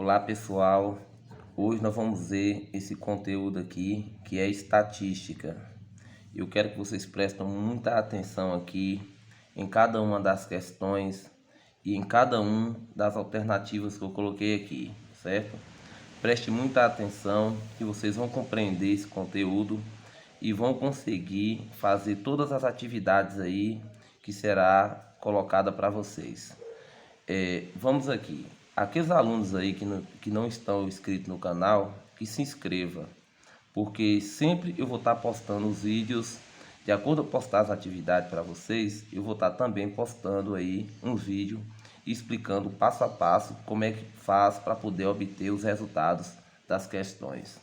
Olá pessoal, hoje nós vamos ver esse conteúdo aqui que é estatística. Eu quero que vocês prestem muita atenção aqui em cada uma das questões e em cada uma das alternativas que eu coloquei aqui, certo? Preste muita atenção que vocês vão compreender esse conteúdo e vão conseguir fazer todas as atividades aí que será colocada para vocês. Vamos aqui. Aqueles alunos aí que não estão inscritos no canal, que se inscreva, porque sempre eu vou estar postando os vídeos, de acordo com postar as atividades para vocês, eu vou estar também postando aí um vídeo explicando passo a passo como é que faz para poder obter os resultados das questões.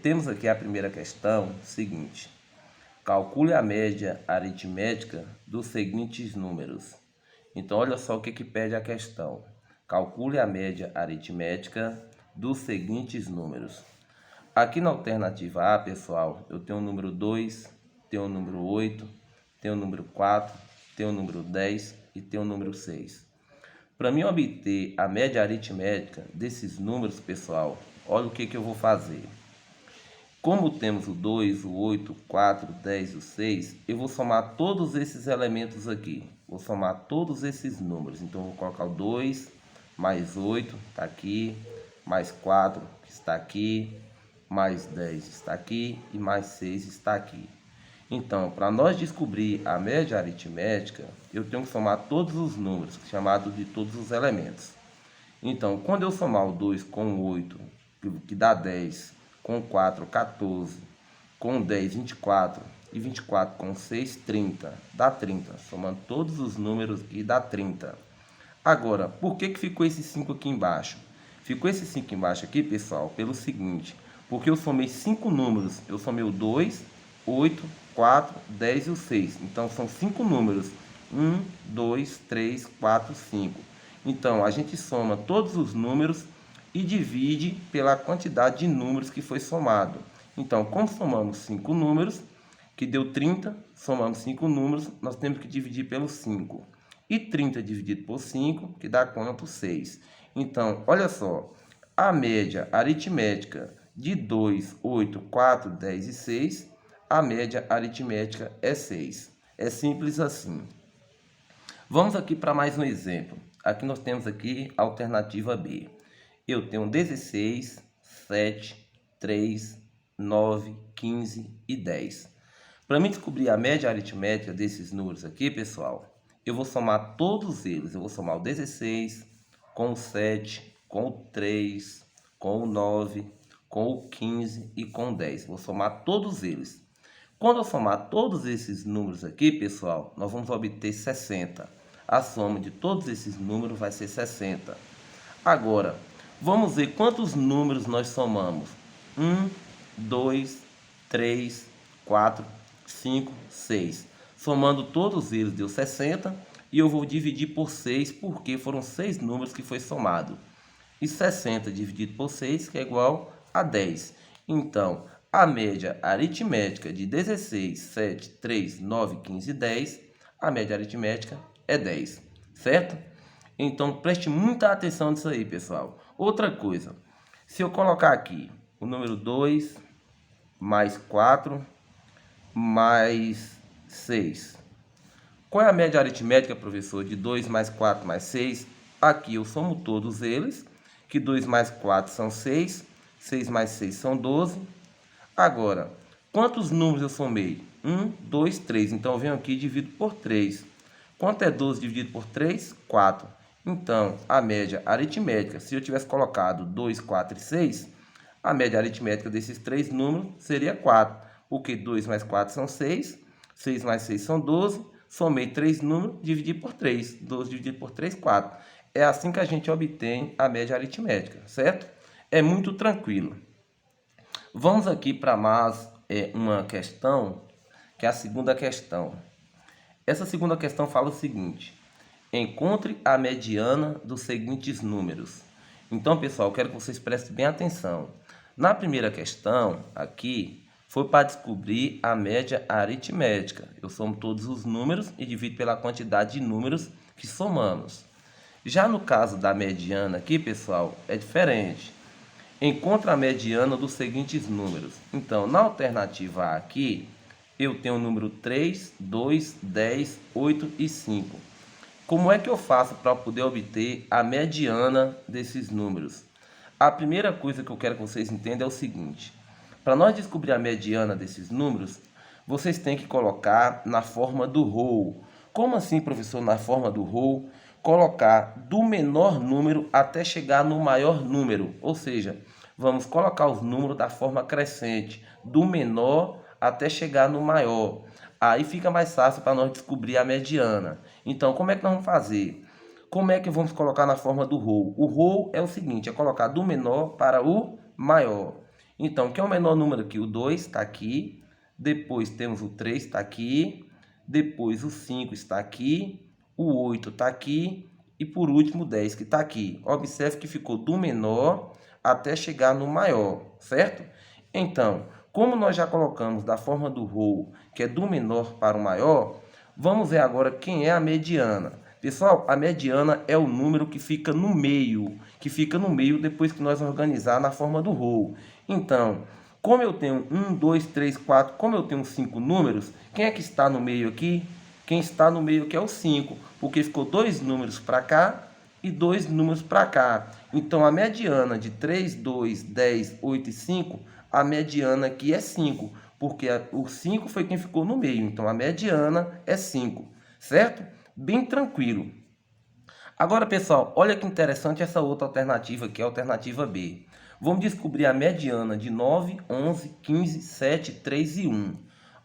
Temos aqui a primeira questão, seguinte: calcule a média aritmética dos seguintes números. Então, olha só o que pede a questão. Calcule a média aritmética dos seguintes números. Aqui na alternativa A, pessoal, eu tenho o número 2, tenho o número 8, tenho o número 4, tenho o número 10 e tenho o número 6. Para mim obter a média aritmética desses números, pessoal, olha o que eu vou fazer. Como temos o 2, o 8, o 4, o 10 e o 6, eu vou somar todos esses elementos aqui. Vou somar todos esses números. Então, eu vou colocar o 2 mais 8, está aqui, mais 4, que está aqui, mais 10 está aqui e mais 6 está aqui. Então, para nós descobrir a média aritmética, eu tenho que somar todos os números, chamados de todos os elementos. Então, quando eu somar o 2 com o 8, que dá 10, com 4, 14, com 10, 24, e 24 com 6, 30, dá 30. Somando todos os números aqui, dá 30. Agora, por que ficou esse 5 aqui embaixo? Ficou esse 5 embaixo aqui, pessoal, pelo seguinte: porque eu somei 5 números. Eu somei o 2, 8, 4, 10 e o 6. Então, são 5 números. 1, 2, 3, 4, 5. Então, a gente soma todos os números e divide pela quantidade de números que foi somado. Então, como somamos 5 números, que deu 30, somamos 5 números, nós temos que dividir pelo 5. E 30 dividido por 5, que dá quanto? 6. Então, olha só, a média aritmética de 2, 8, 4, 10 e 6, a média aritmética é 6. É simples assim. Vamos aqui para mais um exemplo. Aqui nós temos aqui a alternativa B. Eu tenho 16, 7, 3, 9, 15 e 10. Para mim descobrir a média aritmética desses números aqui, pessoal, eu vou somar todos eles. Eu vou somar o 16 com o 7, com o 3, com o 9, com o 15 e com o 10. Vou somar todos eles. Quando eu somar todos esses números aqui, pessoal, nós vamos obter 60. A soma de todos esses números vai ser 60. Agora, vamos ver quantos números nós somamos. 1, 2, 3, 4, 5, 6. Somando todos eles deu 60. E eu vou dividir por 6, porque foram 6 números que foi somado. E 60 dividido por 6, que é igual a 10. Então, a média aritmética de 16, 7, 3, 9, 15 e 10, a média aritmética é 10, certo? Então, preste muita atenção nisso aí, pessoal. Outra coisa, se eu colocar aqui o número 2, mais 4, mais 6. Qual é a média aritmética, professor, de 2 mais 4 mais 6? Aqui eu somo todos eles, que 2 mais 4 são 6, 6 mais 6 são 12. Agora, quantos números eu somei? 1, 2, 3. Então, eu venho aqui e divido por 3. Quanto é 12 dividido por 3? 4. Então, a média aritmética, se eu tivesse colocado 2, 4 e 6, a média aritmética desses 3 números seria 4. Porque 2 mais 4 são 6, 6 mais 6 são 12, somei 3 números, dividi por 3. 12 dividido por 3, 4. É assim que a gente obtém a média aritmética, certo? É muito tranquilo. Vamos aqui para mais uma questão, que é a segunda questão. Essa segunda questão fala o seguinte: encontre a mediana dos seguintes números. Então, pessoal, eu quero que vocês prestem bem atenção. Na primeira questão, aqui, foi para descobrir a média aritmética. Eu somo todos os números e divido pela quantidade de números que somamos. Já no caso da mediana aqui, pessoal, é diferente. Encontre a mediana dos seguintes números. Então, na alternativa A aqui, eu tenho o número 3, 2, 10, 8 e 5. Como é que eu faço para poder obter a mediana desses números? A primeira coisa que eu quero que vocês entendam é o seguinte. Para nós descobrir a mediana desses números, vocês têm que colocar na forma do whole. Como assim, professor, na forma do whole? Colocar do menor número até chegar no maior número. Ou seja, vamos colocar os números da forma crescente, do menor até chegar no maior. Aí fica mais fácil para nós descobrir a mediana. Então, como é que nós vamos fazer? Como é que vamos colocar na forma do whole? O whole é o seguinte, é colocar do menor para o maior. Então, que é o menor número aqui? O 2 está aqui, depois temos o 3 está aqui, depois o 5 está aqui, o 8 está aqui e por último o 10 que está aqui. Observe que ficou do menor até chegar no maior, certo? Então, como nós já colocamos da forma do whole, que é do menor para o maior, vamos ver agora quem é a mediana. Pessoal, a mediana é o número que fica no meio, depois que nós organizar na forma do whole. Então, como eu tenho 1, 2, 3, 4, como eu tenho 5 números, quem é que está no meio aqui? Quem está no meio aqui é o 5, porque ficou 2 números para cá e 2 números para cá. Então, a mediana de 3, 2, 10, 8 e 5, a mediana aqui é 5, porque o 5 foi quem ficou no meio. Então, a mediana é 5, certo? Bem tranquilo. Agora, pessoal, olha que interessante essa outra alternativa aqui, a alternativa B. Vamos descobrir a mediana de 9, 11, 15, 7, 3 e 1.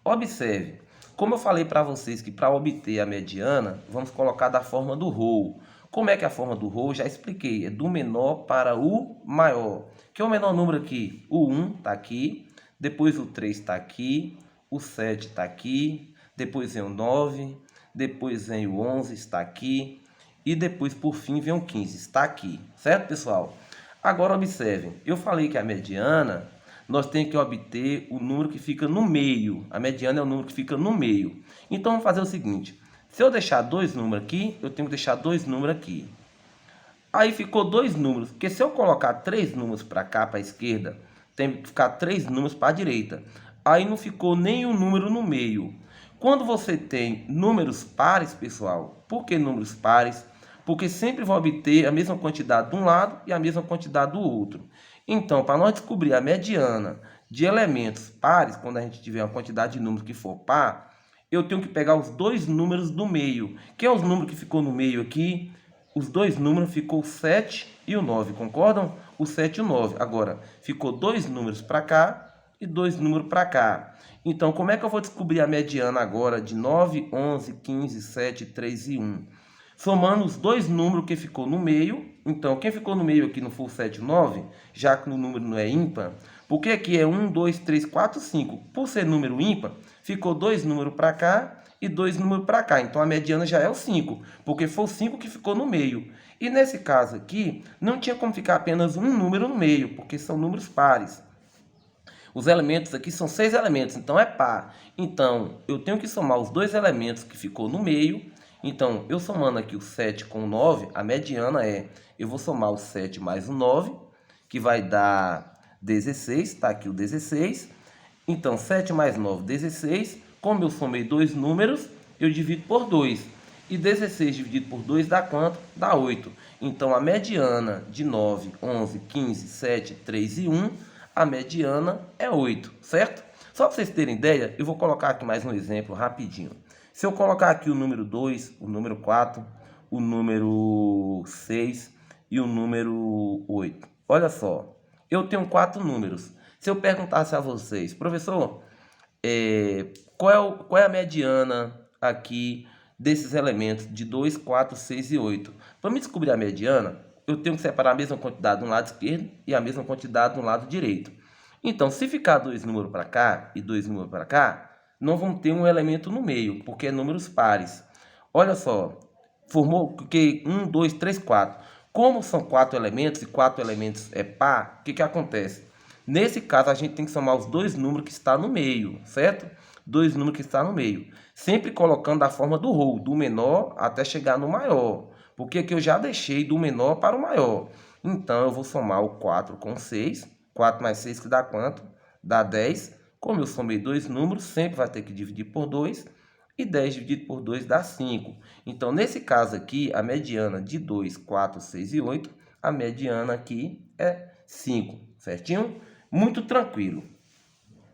Observe, como eu falei para vocês que para obter a mediana, vamos colocar da forma do whole. Como é que é a forma do whole? Já expliquei, é do menor para o maior. Que é o menor número aqui? O 1 está aqui, depois o 3 está aqui, o 7 está aqui, depois vem o 9, depois vem o 11, está aqui, e depois, por fim, vem o 15, está aqui, certo, pessoal? Agora, observem, eu falei que a mediana, nós temos que obter o número que fica no meio. A mediana é o número que fica no meio. Então, vamos fazer o seguinte, se eu deixar 2 números aqui, eu tenho que deixar 2 números aqui. Aí ficou 2 números, porque se eu colocar 3 números para cá, para a esquerda, tem que ficar 3 números para a direita. Aí não ficou nenhum número no meio. Quando você tem números pares, pessoal, por que números pares? Porque sempre vai obter a mesma quantidade de um lado e a mesma quantidade do outro. Então, para nós descobrir a mediana de elementos pares, quando a gente tiver uma quantidade de números que for par, eu tenho que pegar os 2 números do meio. Que é os números que ficou no meio aqui? Os 2 números ficou o 7 e o 9, concordam? O 7 e o 9. Agora, ficou 2 números para cá e 2 números para cá. Então, como é que eu vou descobrir a mediana agora de 9, 11, 15, 7, 3 e 1? Somando os 2 números que ficou no meio. Então, quem ficou no meio aqui não foi o 7 e o 9, já que o número não é ímpar, porque aqui é 1, 2, 3, 4, 5. Por ser número ímpar, ficou 2 números para cá e 2 números para cá. Então, a mediana já é o 5, porque foi o 5 que ficou no meio. E nesse caso aqui, não tinha como ficar apenas um número no meio, porque são números pares. Os elementos aqui são 6 elementos, então é par. Então, eu tenho que somar os 2 elementos que ficou no meio. Então, eu somando aqui o 7 com o 9, a mediana é... Eu vou somar o 7 mais o 9, que vai dar 16. Está aqui o 16. Então, 7 mais 9, 16. Como eu somei 2 números, eu divido por 2. E 16 dividido por 2 dá quanto? Dá 8. Então, a mediana de 9, 11, 15, 7, 3 e 1... a mediana é 8, certo? Só para vocês terem ideia, eu vou colocar aqui mais um exemplo rapidinho. Se eu colocar aqui o número 2, o número 4, o número 6 e o número 8. Olha só, eu tenho 4 números. Se eu perguntasse a vocês, professor, qual é a mediana aqui desses elementos de 2, 4, 6 e 8? Para me descobrir a mediana, eu tenho que separar a mesma quantidade do lado esquerdo e a mesma quantidade do lado direito. Então, se ficar 2 números para cá e 2 números para cá, não vão ter um elemento no meio, porque é números pares. Olha só, formou que 1, 2, 3, 4. Como são 4 elementos e 4 elementos é par, o que acontece? Nesse caso, a gente tem que somar os 2 números que está no meio, certo? 2 números que está no meio. Sempre colocando a forma do whole, do menor até chegar no maior. Porque aqui eu já deixei do menor para o maior. Então, eu vou somar o 4 com 6. 4 mais 6 que dá quanto? Dá 10. Como eu somei dois números, sempre vai ter que dividir por 2. E 10 dividido por 2 dá 5. Então, nesse caso aqui, a mediana de 2, 4, 6 e 8, a mediana aqui é 5, certinho? Muito tranquilo.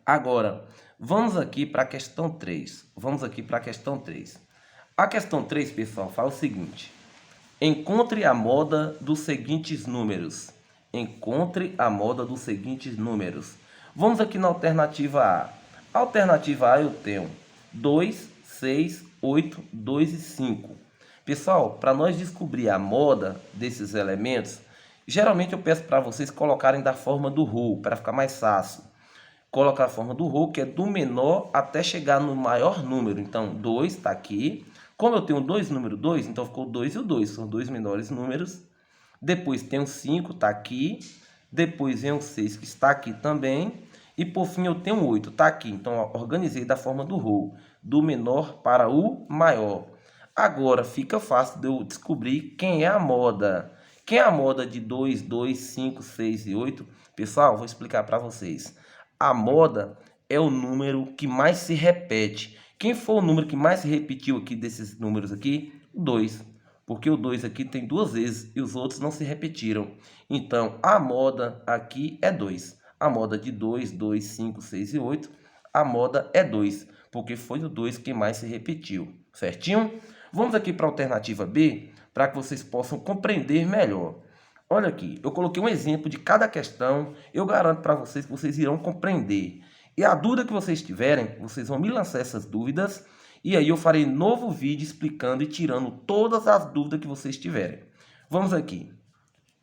Agora, vamos aqui para a questão 3. Vamos aqui para a questão 3. A questão 3, pessoal, fala o seguinte. Encontre a moda dos seguintes números. Encontre a moda dos seguintes números. Vamos aqui na alternativa A. A alternativa A eu tenho 2, 6, 8, 2 e 5. Pessoal, para nós descobrir a moda desses elementos, geralmente eu peço para vocês colocarem da forma do rho, para ficar mais fácil. Colocar a forma do rho, que é do menor até chegar no maior número. Então, 2 está aqui. Como eu tenho dois número 2, então ficou 2 e o 2. São dois menores números. Depois tem o 5, está aqui. Depois vem o 6, que está aqui também. E por fim eu tenho o 8, está aqui. Então, organizei da forma do rho, do menor para o maior. Agora, fica fácil de eu descobrir quem é a moda. Quem é a moda de 2, 2, 5, 6 e 8? Pessoal, vou explicar para vocês. A moda é o número que mais se repete. Quem for o número que mais se repetiu aqui desses números aqui? O 2. Porque o 2 aqui tem duas vezes e os outros não se repetiram. Então, a moda aqui é 2. A moda de 2, 2, 5, 6 e 8, a moda é 2. Porque foi o 2 que mais se repetiu. Certinho? Vamos aqui para a alternativa B, para que vocês possam compreender melhor. Olha aqui, eu coloquei um exemplo de cada questão, eu garanto para vocês que vocês irão compreender. E a dúvida que vocês tiverem, vocês vão me lançar essas dúvidas, e aí eu farei novo vídeo explicando e tirando todas as dúvidas que vocês tiverem. Vamos aqui.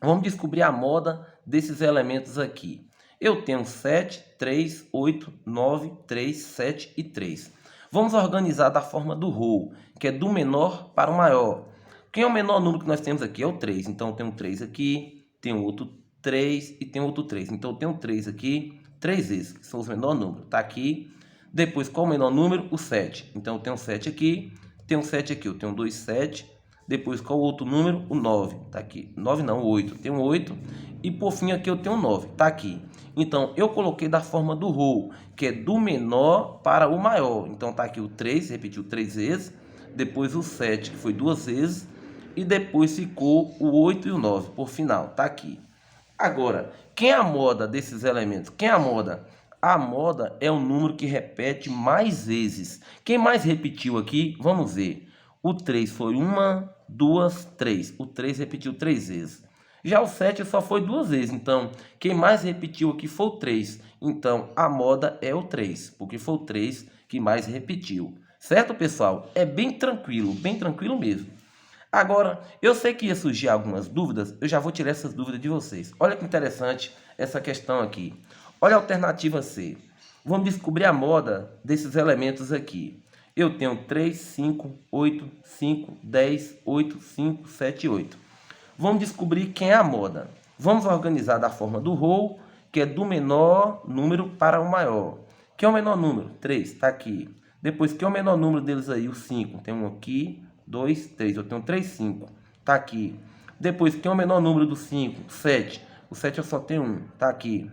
Vamos descobrir a moda desses elementos aqui. Eu tenho 7, 3, 8, 9, 3, 7 e 3. Vamos organizar da forma do rho, que é do menor para o maior. Quem é o menor número que nós temos aqui? É o 3. Então, eu tenho 3 aqui, tenho outro 3 e tenho outro 3. Então, eu tenho 3 aqui, 3 vezes, que são os menores números. Está aqui. Depois, qual o menor número? O 7. Então, eu tenho 7 aqui, tenho 7 aqui. Eu tenho 2, 7. Depois, qual o outro número? O 9. Está aqui. 9 não, o 8. Tenho 8. E, por fim, aqui eu tenho 9. Está aqui. Então, eu coloquei da forma do rho, que é do menor para o maior. Então, está aqui o 3, repetiu 3 vezes. Depois, o 7, que foi 2 vezes. E depois ficou o 8 e o 9, por final, tá aqui. Agora, quem é a moda desses elementos? Quem é a moda? A moda é o número que repete mais vezes. Quem mais repetiu aqui? Vamos ver. O 3 foi 1, 2, 3. O 3 repetiu 3 vezes. Já o 7 só foi 2 vezes. Então, quem mais repetiu aqui foi o 3. Então, a moda é o 3, porque foi o 3 que mais repetiu. Certo, pessoal? É bem tranquilo mesmo. Agora, eu sei que ia surgir algumas dúvidas, eu já vou tirar essas dúvidas de vocês. Olha que interessante essa questão aqui. Olha a alternativa C. Vamos descobrir a moda desses elementos aqui. Eu tenho 3, 5, 8, 5, 10, 8, 5, 7 e 8. Vamos descobrir quem é a moda. Vamos organizar da forma do rho, que é do menor número para o maior. Quem é o menor número? 3, está aqui. Depois, quem é o menor número deles aí? O 5. Tem um aqui. 2, 3. Eu tenho 3, 5. Tá aqui. Depois, quem é o menor número do 5? 7. O 7 eu só tenho 1. Tá aqui.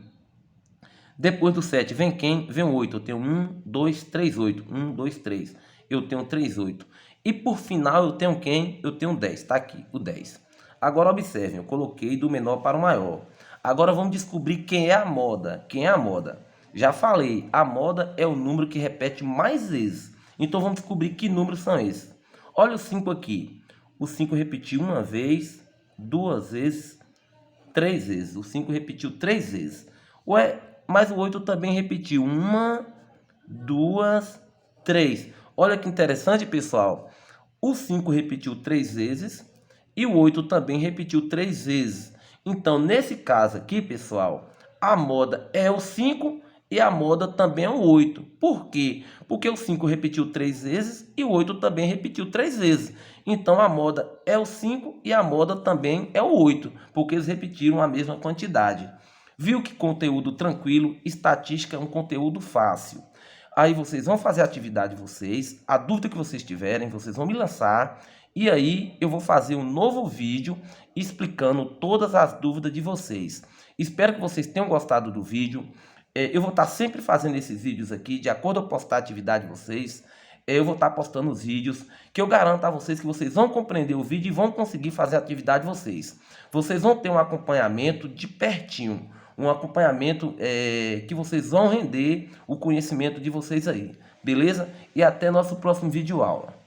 Depois do 7, vem quem? Vem o 8. Eu tenho 1, 2, 3, 8. 1, 2, 3. Eu tenho 3, 8. E por final, eu tenho quem? Eu tenho 10. Tá aqui, o 10. Agora, observem. Eu coloquei do menor para o maior. Agora, vamos descobrir quem é a moda. Quem é a moda? Já falei. A moda é o número que repete mais vezes. Então, vamos descobrir que números são esses. Olha o 5 aqui. O 5 repetiu uma vez, 2 vezes, 3 vezes. O 5 repetiu 3 vezes. Ué, mas o 8 também repetiu. 1, 2, 3. Olha que interessante, pessoal. O 5 repetiu 3 vezes e o 8 também repetiu 3 vezes. Então, nesse caso aqui, pessoal, a moda é o 5 e a moda também é o 8. Por quê? Porque o 5 repetiu 3 vezes e o 8 também repetiu 3 vezes. Então, a moda é o 5 e a moda também é o 8, porque eles repetiram a mesma quantidade. Viu que conteúdo tranquilo? Estatística é um conteúdo fácil. Aí vocês vão fazer a atividade de vocês, a dúvida que vocês tiverem, vocês vão me lançar E aí eu vou fazer um novo vídeo explicando todas as dúvidas de vocês. Espero que vocês tenham gostado do vídeo. Eu vou estar sempre fazendo esses vídeos aqui, de acordo com a postar a atividade de vocês. Eu vou estar postando os vídeos que eu garanto a vocês que vocês vão compreender o vídeo e vão conseguir fazer a atividade de vocês. Vocês vão ter um acompanhamento de pertinho, um acompanhamento que vocês vão render o conhecimento de vocês aí, beleza? E até nosso próximo vídeo aula.